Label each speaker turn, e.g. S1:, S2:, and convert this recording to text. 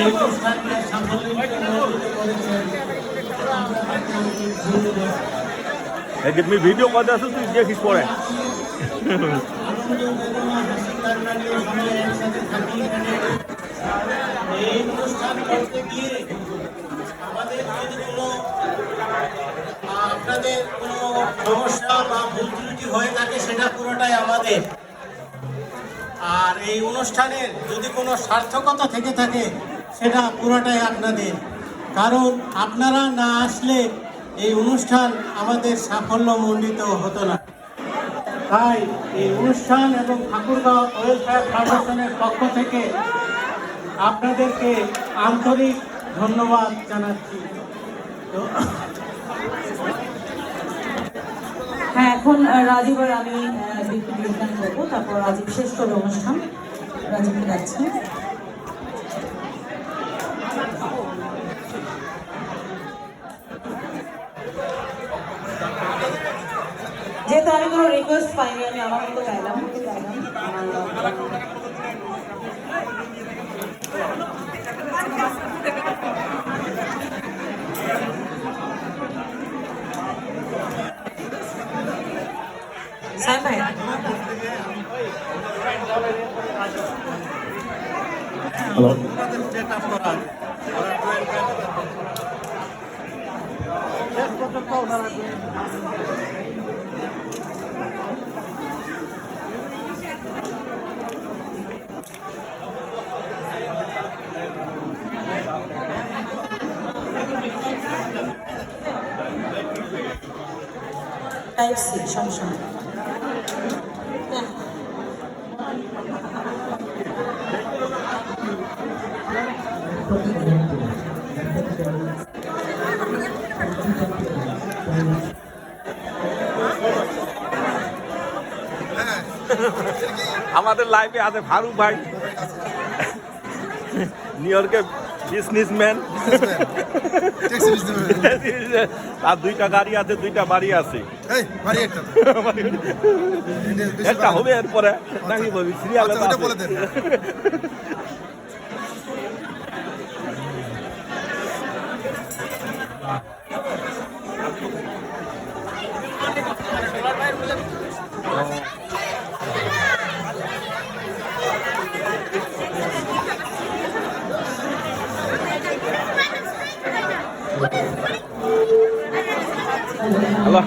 S1: এই অনুষ্ঠানকে সাফল্যমণ্ডিত করেছেন।
S2: তুমি ভিডিও করতে আসো, তুই দেখিস পরে।
S1: এই অনুষ্ঠান করতে গিয়ে আমাদের যদি কোনো আপনাদের কোনো সমস্যা বা ভুল ত্রুটি হয়ে থাকে সেটা পুরোটাই আমাদের। আর এই অনুষ্ঠানের যদি কোনো সার্থকতা থেকে থাকে সেটা পুরোটাই আপনাদের, কারণ আপনারা না আসলে এই অনুষ্ঠান আমাদের সাফল্যমণ্ডিত হতো না। তাই এই অনুষ্ঠান এবং ঠাকুরগাঁও ওয়েলফেয়ার ফাউন্ডেশনের পক্ষ থেকে আপনাদেরকে আন্তরিক ধন্যবাদ জানাচ্ছি। তো
S3: হ্যাঁ, এখন রাজীব আর আমি বিজ্ঞান করবো, তারপর রাজীব শেষ করবে অনুষ্ঠান। রাজীব যাচ্ছে। যেহেতু আমি কোনো রিকোয়েস্ট পাইনি, আমি আমার মতো গাইলাম।
S2: হ্যালো,
S3: টাইপ সি সমস্যা।
S2: আমাদের লাইফে আছে ফারুক ভাই, নিউ ইয়র্কে বিজনেসম্যান। তার দুইটা গাড়ি আছে, দুইটা বাড়ি আছে। একটা হবে এরপরে নাকি বলবি সিরিয়ালে। Allah.